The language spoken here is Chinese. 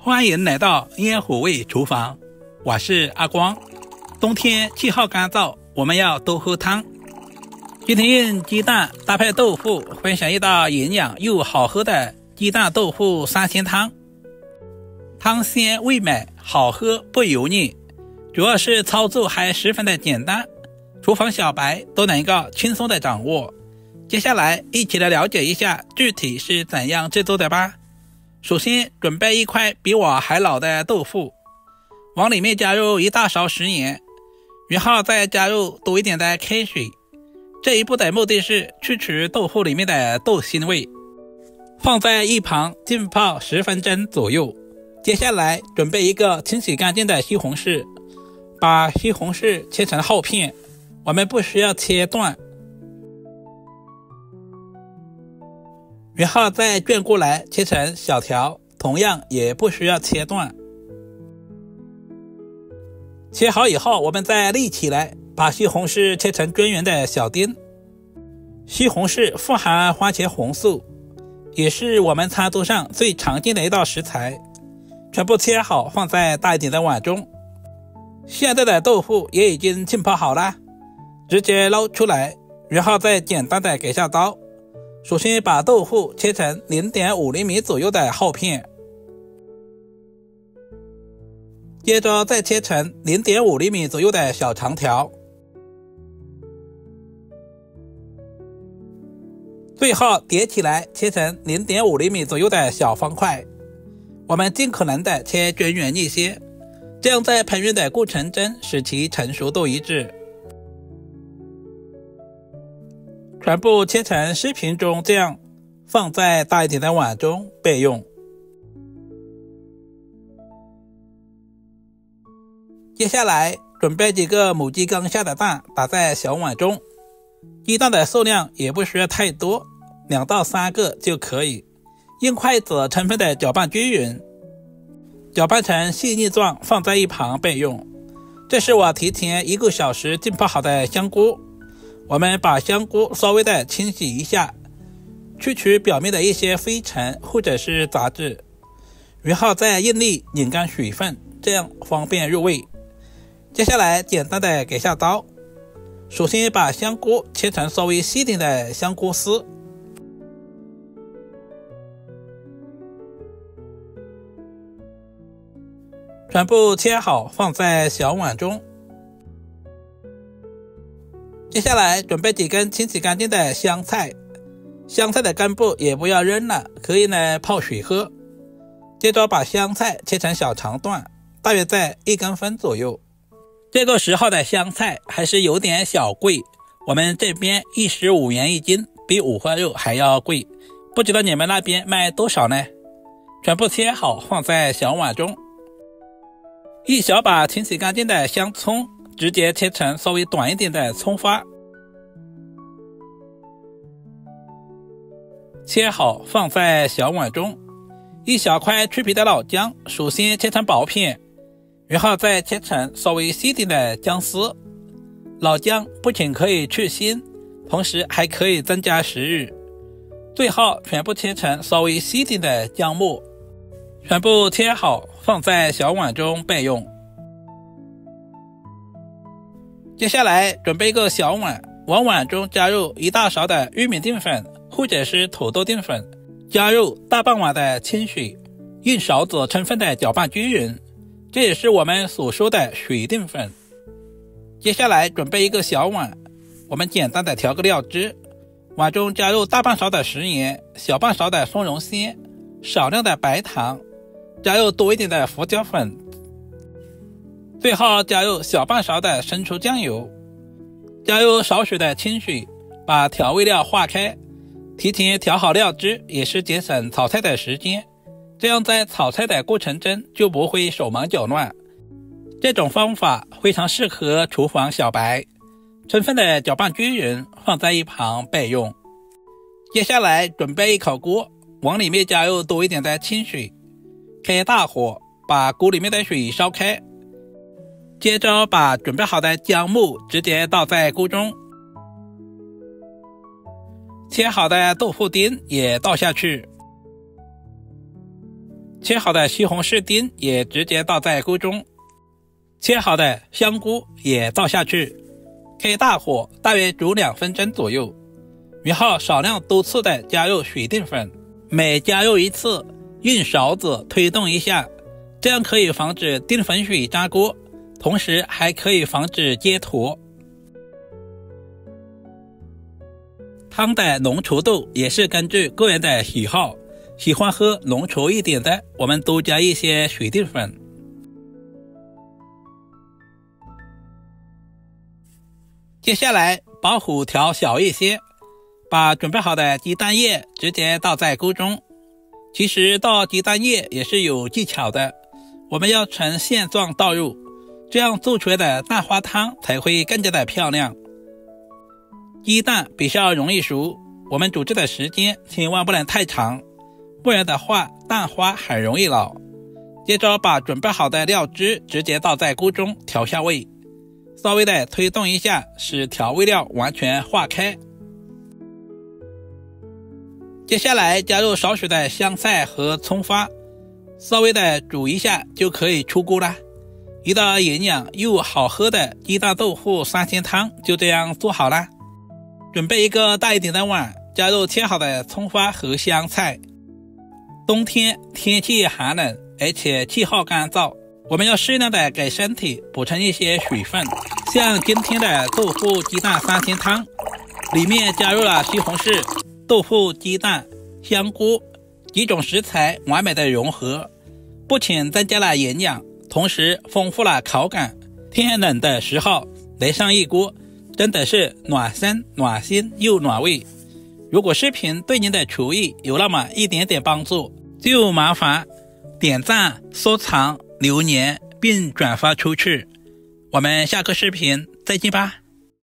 歡迎來到煙火味廚房，我是阿光。冬天氣候乾燥，我們要多喝湯。今天用雞蛋搭配豆腐，分享一道營養又好喝的雞蛋豆腐三鮮湯。湯鮮味美，好喝不油膩，主要是操作還十分的簡單，廚房小白都能夠輕鬆的掌握。接下來一起來了解一下具體是怎樣制作的吧。首先準備一塊比我還老的豆腐，往裡面加入一大勺食鹽，然後再加入多一點的開水。這一步的目的是去除豆腐裡面的豆腥味。放在一旁浸泡10分鐘左右。接下來準備一個清洗乾淨的西紅柿，把西紅柿切成厚片，我們不需要切斷。然後再轉過來切成小條，同樣也不需要切斷。切好以後，我們再立起來，把西紅柿切成均勻的小丁。西紅柿富含番茄紅素，也是我們餐桌上最常見的一道食材。全部切好，放在大一點的碗中。現在的豆腐也已經浸泡好了，直接撈出來，然後再簡單的給下刀。首先把豆腐切成 0.5 厘米左右的厚片，接着再切成 0.5 厘米左右的小長條，最後疊起來切成 0.5 厘米左右的小方塊。我們盡可能的切均勻一些，這樣在烹飪的過程中使其成熟度一致。全部切成視頻中這樣，放在大一點的碗中備用。接下來準備幾個母雞剛下的蛋，打在小碗中。雞蛋的數量也不需要太多，2到3個就可以。用筷子充分的攪拌均勻，攪拌成細粒狀，放在一旁備用。這是我提前1個小時浸泡好的香菇。我們把香菇稍微的清洗一下，去除表面的一些灰塵或者是雜質，然後再用力擰乾水分，這樣方便入味。接下來簡單的給下刀，首先把香菇切成稍微細點的香菇絲，全部切好放在小碗中。接下來準備幾根清洗乾淨的香菜，香菜的根部也不要扔了，可以呢泡水喝。接着把香菜切成小長段，大約在1公分左右。這個時候的香菜還是有點小貴，我們這邊15元一斤，比五花肉還要貴，不知道你們那邊賣多少呢？全部切好放在小碗中。一小把清洗乾淨的香蔥，直接切成稍微短一點的蔥花，切好放在小碗中。一小塊去皮的老薑，首先切成薄片，然後再切成稍微細點的薑絲。老薑不僅可以去腥，同時還可以增加食慾。最後全部切成稍微細點的薑末，全部切好放在小碗中備用。接下來準備一個小碗，往碗中加入1大勺的玉米澱粉或者是土豆澱粉，加入大半碗的清水，用勺子充分的攪拌均勻，這也是我們所說的水澱粉。接下來準備一個小碗，我們簡單的調個料汁，碗中加入大半勺的食鹽，小半勺的松茸鮮，少量的白糖，加入多一點的胡椒粉，最後加入小半勺的生抽醬油，加入少許的清水，把調味料化開。提前調好料汁也是節省炒菜的時間，這樣在炒菜的過程中就不會手忙腳亂。這種方法非常適合廚房小白，充分的攪拌均勻，放在一旁備用。接下來準備一口鍋，往裡面加入多一點的清水，開大火，把鍋裡面的水燒開。接着把準備好的薑末直接倒在鍋中，切好的豆腐丁也倒下去，切好的西紅柿丁也直接倒在鍋中，切好的香菇也倒下去，開大火大約煮2分鐘左右，然後少量多次的加入水澱粉，每加入一次用勺子推動一下，這樣可以防止澱粉水炸鍋，同時還可以防止結坨。湯的濃稠度也是根據個人的喜好，喜歡喝濃稠一點的，我們多加一些水澱粉。接下來把火調小一些，把準備好的雞蛋液直接倒在鍋中。其實倒雞蛋液也是有技巧的，我們要呈線狀倒入，這樣做出來的蛋花湯才會更加的漂亮。雞蛋比較容易熟，我們煮制的時間千萬不能太長，不然的話蛋花很容易老。接着把準備好的料汁直接倒在鍋中調下味，稍微的推動一下，使調味料完全化開。接下來加入少許的香菜和蔥花，稍微的煮一下就可以出鍋了。一道營養又好喝的雞蛋豆腐三鮮湯就這樣做好了。準備一個大一點的碗，加入切好的蔥花和香菜。冬天天氣寒冷，而且氣候乾燥，我們要適量的給身體補充一些水分。像今天的豆腐雞蛋三鮮湯，裡面加入了西紅柿、豆腐、雞蛋、香菇幾種食材完美的融合，不僅增加了營養，同時豐富了口感。天冷的時候來上一鍋，真的是暖身暖心又暖胃。如果視頻對您的廚藝有那麼一點點幫助，就麻煩點讚、收藏、留言並轉發出去。我們下個視頻再見吧。